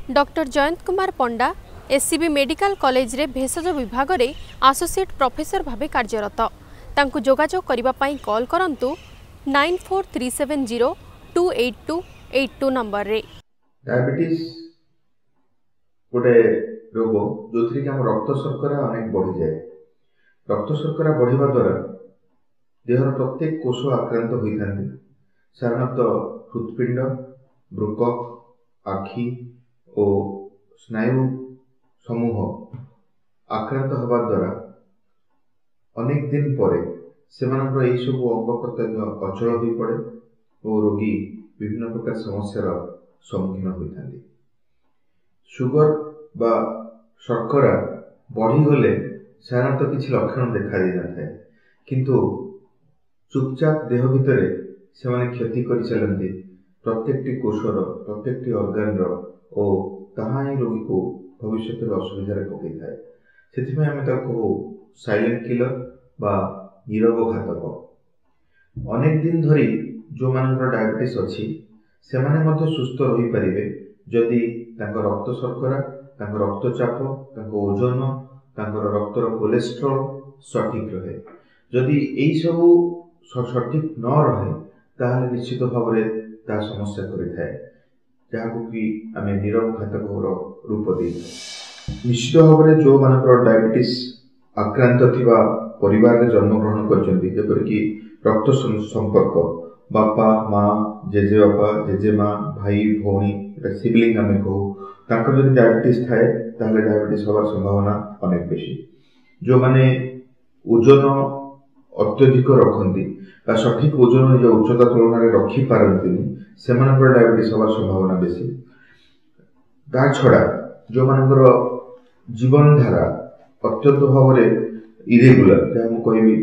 Doctor Jayant Kumar पंडा SCB medical college रे भेषज विभाग रे एसोसिएट प्रोफेसर भावे कार्यरत। तांकु जोगाजोग करिबा पाई कॉल करंतु 9437028282 नंबर रे। डायबिटीज गोटे रोग जो थी कि रक्त शर्करा अनेक बढ़ी जाए। रक्त शर्करा बढ़िया द्वारा देहर प्रत्येक कोष आक्रांत होता है। साधारणतः हृत्पिंड, वृक्क, आखि और स्नायु समूह आक्रांत होगा द्वारा अनेक दिन पर से सब अंग प्रत्यंग अचल हो पड़े और रोगी विभिन्न प्रकार समस्या सम्मुखीन होता है। सुगर बा शर्करा बढ़ीगले साधारणतः किसी लक्षण देखा दी न था, किंतु चुपचाप देह भितर से क्षति कर चलती प्रत्येक कोषर प्रत्येक अर्गान और ताहा ही रोगी को भविष्य में असुविधा पकई थाए। से कहू साइलेंट किलर बा नीरव घातक। अनेक दिन धरी जो मानकर डायबिटीज अच्छी से सुस्थ रही पारे जदि रक्त शर्करा, रक्तचाप, ओजन, रक्तर कोलेस्ट्रॉल सठिक रहे। जदि यही सब सठिक न रहे ताहले निश्चित भाव में समस्या करें जहाँ कि आम नीरव घातक रूप दे। निश्चित भाव में जो मानकर डायबिटीज आक्रांत थिबा परिवार में जन्मग्रहण करछन्ती, जेपरिक रक्त संपर्क बापा माँ, जेजेबापा, जेजेमा, भाई भौणी सिबलिंग आम कहू तांकर जदि डायबिटीज थाए ताहले डायबिटीज होवार संभावना अनेक बेसी। जो माने ओजन अत्यधिक रखती सठिक ओजन निज उच्चता तुलन में रखी पारती से डायबिटीज होवार संभावना बेसी। ता छड़ा जो मानकर जीवन धारा अत्यंत भाव में इरेगुलर, जहाँ मुझे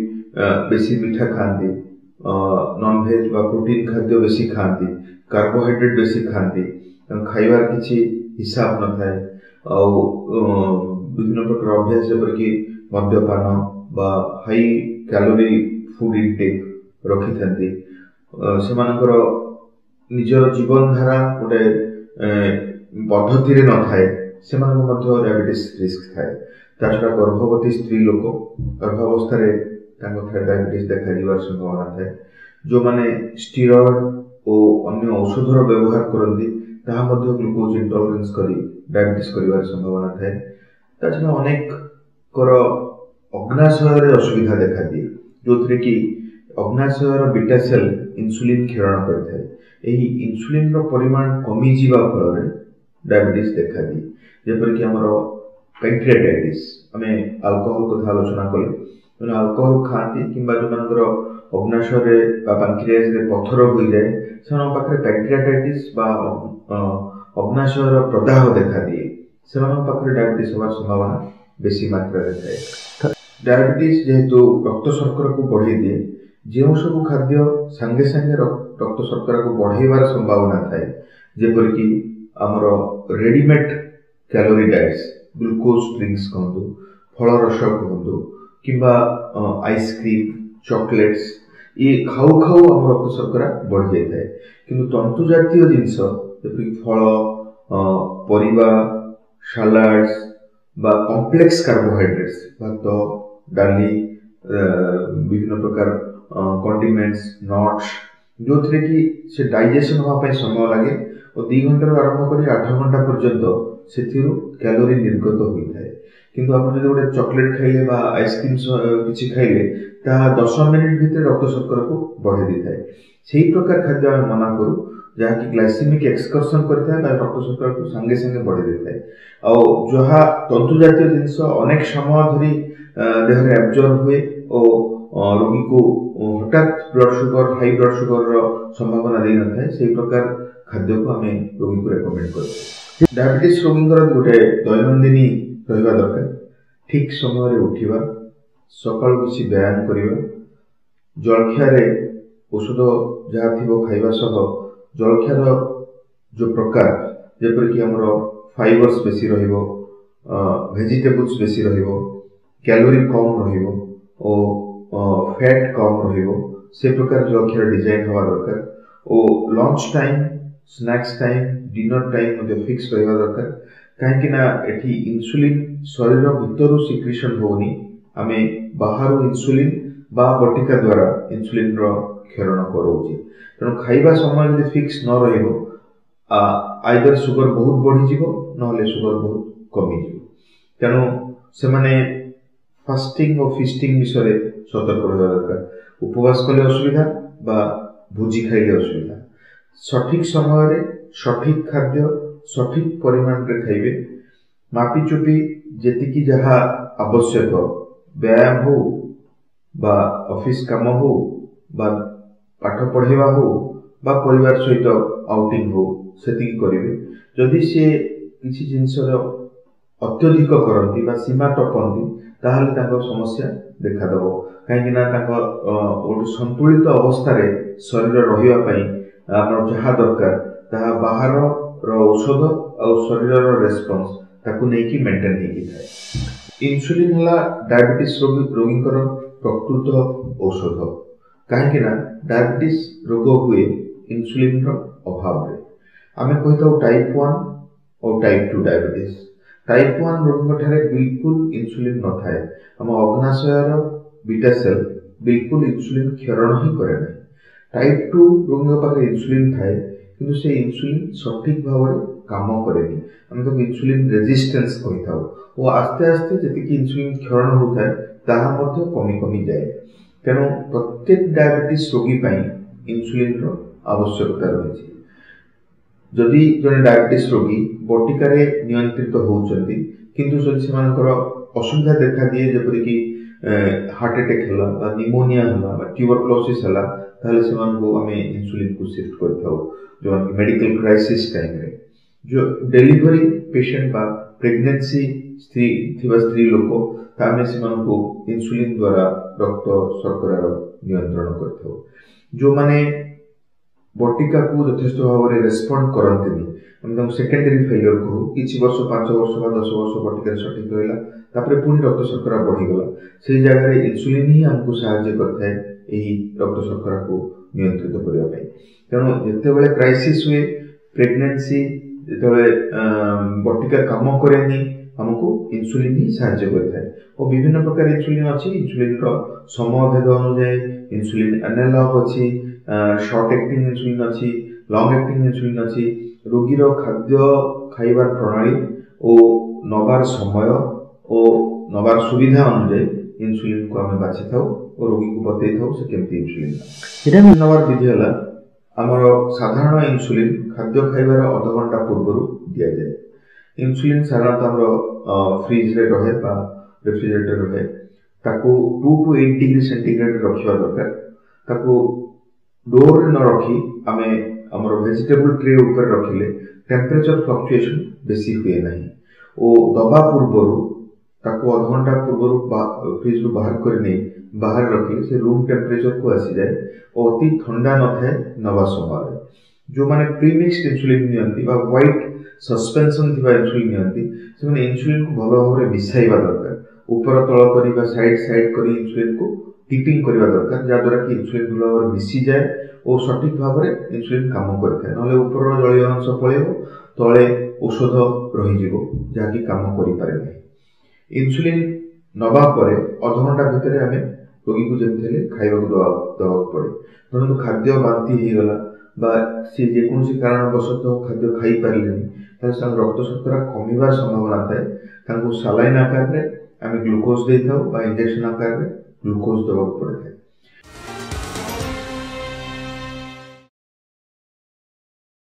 बेसी मीठा खाती, नॉनवेज बा प्रोटीन खाद्य बेसी खाती, कार्बोहाइड्रेट बेसी खाती, खाइबार किसी हिसाब न थाए, विभिन्न प्रकार अभ्यास जपरिक मद्यपान बा हाई कैलोरी फूड इनटेक रखी था, से निजर जीवन धारा गोटे पद्धति न थाए से डायबिटीज रिस्क थाए। छड़ा गर्भवती स्त्री लोक गर्भावस्था डायबिटीज देखा संभावना थाए। जो माने स्टीरॉयड और अन्य औषधर व्यवहार करती ग्लूकोज इंटॉलरेंस करी डायबिटीज कर संभावना थाए। छड़ा अनेक अग्नाशय असुविधा देखा दिए, जो थी कि अग्नाशयर बीटा सेल इंसुलिन क्षरण करता है। यही इंसुलिन परिमाण कमी जावा फल डायबिटीज देखा दिए। जेपरिक आमर पैंक्रियाटाइटिस आम अल्कोहल कथा आलोचना कले अल्कोहल खाती कि जो मानकर अग्नाशय पैंक्रियास पत्थर हो जाए से पाखे पैंक्रियाटाइटिस अग्नाशयर प्रदाह देखा दिए, से डायबिटीज होवार संभावना बेसी मात्रा थाए। डायबिटीज जेहेतु रक्त शर्करा को बढ़े दिए, जो सब खाद्य सांगे सांगे रक्त शर्करा को बढ़ेबार संभावना थाए, जेपरिक आमर readymade calorie diets, glucose drinks कहतु, फल रस कहतु कि आइसक्रीम, चॉकलेट्स, ये खाऊ खाऊ आम रक्त शर्करा बढ़ जाए। किंतु तंतु जातीय जिनस जेपरिक फल, परिबा, सलाड्स बा कॉम्प्लेक्स कार्बोहाइड्रेट्स भात, डाली, विभिन्न प्रकार कंडिमेंट्स, नट्स, जो थे कि से डाइजेशन होगा समय लगे और 2 घंटा आरंभ कर 8 घंटा पर्यंत से कैलोरी निर्गत होता है। किंतु आप जो गोटे चॉकलेट खाइले बा आइसक्रीम किसी खाइले 10 मिनिट भीतर रक्त शर्करा को बढ़े दी थाए। से प्रकार खाद्य आम मना करूँ जहाँकि ग्लाइसेमिक एक्सकर्सन करता है रक्त शर्करा को सांगे सांगे बढ़े दी थाए। जहाँ तंतु जातीय जिनस अनेक समय धरी देह एब्जर्व हुए और रोगी को हठात blood sugar, high blood sugar संभावना दे न थाए। से प्रकार खाद्य को आम रोगी को रेकमेंड कर। डायबिटीज रोगी गोटे दैनंदिन रहा दरकार, ठीक समय उठा, सकाल किसी व्यायाम करवा, जलखिया औषध जहाँ थी खाइबा सह जलखियार जो प्रकार जेपरिक आमर फाइबर्स बेसी रहिबो, वेजिटेबल्स बेसी रहिबो, कैलोरी कम रहिबो और फैट कम रहिबो, से प्रकार जलखियार डिजाइन हवा दरकार। और lunch time snacks time dinner time मध्य फिक्स रहिबा दरकार कहीं ना एठी इंसुलिन शरीर भितर सिक्रेशन होनी आमे बाहर इंसुलिन बा बटिका द्वारा इंसुलिन रो क्षरण करोछि तेणु खाइबा समय यदि फिक्स न रहिबो आइदर सुगर बहुत बढ़ी जीवो नहले सुगर बहुत कमी जीवो तेणु से माने फास्टिंग और फीस्टिंग विषय सतर्क रहिबा दरकार उपवास कले असुविधा बा भोजी खाइले असुविधा सठिक समय रे सठिक खाद्य सठिक परिमाण रे खाइबे मापी चुपी जेतिकी जहा आवश्यक व्यायाम हो बा ऑफिस काम हो बा पाठ पढ़ेवा हो बा परिवार सहित आउटिंग हो सेतिकी करिवे जदि से किछि जिंसर अत्यधिक करती बा सीमा टपंती ताहले ताको समस्या देखा दबो काहेकि ना ताको ओट संतुलित अवस्था रे शरीर रहिबा पई हमर जहा दरकार ताहा बाहर रो औषध और शरीर रो रेस्पॉन्स ताको नै कि मेंटेन हे कि थाए इंसुलिन हला डायबिटीज रोगी प्रकृत औषध कहीं ना डायबिटीज रोग हुए इंसुलिन रो अभाव रे आमे कहता टाइप 1 और टाइप 2 डायबिटीज टाइप 1 रोगी ठारे बिल्कुल इंसुलिन न थाए हम अग्नाशयर बीटा सेल बिल्कुल इंसुलिन क्षरण ही करे ना टाइप 2 रोगी पाखे इंसुलिन थाए किंतु से इंसुलिन सठिक भाव रे काम करेनी हम तो इंसुलिन रेजिस्टेंस कहता वो आस्ते आस्ते जति इंसुलिन क्षरण होता है ताहा मध्य कमी कमी जाए तेणु प्रत्येक डायबिटीज रोगी पाई इंसुलिन रो आवश्यकता रही जदि जने डायबिटीज रोगी बटिका रे नियंत्रित होउचंती किंतु जदि सेमानकर असुविधा देखा दिए जेपरि कि हार्ट अटैक हला बा निमोनिया हला बा ट्यूबरक्लोसिस हला ताले सेमान को हमें इंसुलिन को शिफ्ट करथाउ जो मेडिकल क्राइसिस टाइम रे जो डिलीवरी पेशेंट बा प्रेगनेंसी स्त्री लोक तामे सेमान को इंसुलिन द्वारा रक्त शर्करा नियंत्रण करथाउ जो माने बटिका को यथेष्ट भाव में रेस्पॉन्ड करते हम सेकेंडरी फेलियर कहू किसी वर्ष 5 वर्ष बा 10 वर्ष बटिका सठिक रहा तापर पुणी रक्त शर्करा बढ़ीगला से जगह इंसुलिन ही हमको साहाय्य करता है यही रक्त शर्करा को नियंत्रित करने तेणु जिते क्राइसिस हुए प्रेगनेंसी जिते बटिका काम करेनी हमको इंसुलिन ही साहाय्य करता है और विभिन्न प्रकार इंसुलिन अच्छी इंसुलिन समय भेद अनुजाई इंसुलिन एनालॉग अच्छी शॉर्ट एक्टिंग इंसुलिन अच्छी लॉन्ग एक्टिंग इंसुलिन अच्छी रोगी खाद्य खाइबार प्रणाली और नबार समय और नबार सुविधा अनुजाई इंसुलिन को आम बाछि थाउ और रोगी को बतई थाउ से केमती इंसुलिन नबार विधि है आमर साधारण इंसुलिन खाद्य खाइबार आधा घंटा पूर्व दिया जाए इंसुलिन साधारणतः आमर फ्रिज रे रहे बा रेफ्रिजरेटर रहे ताको 2 to 8 डिग्री सेंटीग्रेड रखिबा दरकार ताको डोर न रखी आमे हमर वेजिटेबल ट्रे ऊपर रखिले टेम्परेचर फ्लक्चुएशन बेसी हुए नहीं ओ दबा पूर्व ताको आधा घंटा पूर्व फ्रिज रु बाहर करने बाहर रखिले से रूम टेम्परेचर को आसी जाए और अति ठंडा न थाए नवा समय जो माने प्रीमिक्स्ड इंसुलिन नियंती बा व्हाइट सस्पेंशन थिबा इंसुलिन नियंती से माने इंसुलिन को भलो भाव रे मिसाइबा दरकार ऊपर तळ करी बा साइड साइड करी इंसुलिन को टिपिंग करबा दरकार जा द्वारा कि इंसुलिन भलो भाव मिसी जाए और सठिक भाव रे इंसुलिन काम करथाय नले ऊपर जलीय अंश पळेबो तळे औषध रही जीवो जाकी काम करि पारे नै इंसुलिन नबा परे आधा घंटा भितरे हमें रोगी को जेमथेले खाइबा को दवा पड़े परंतु खाद्य बांति हे गला बा से जे कोनसी कारणवशत खाद्य खाई पारलेनी तार रक्त शर्करा कमिबार संभावना थाए तांको सालाइन आकार रे आमे ग्लूकोज देथाउ बा इंजेक्शन आकार रे ग्लूकोज दवा पड़े।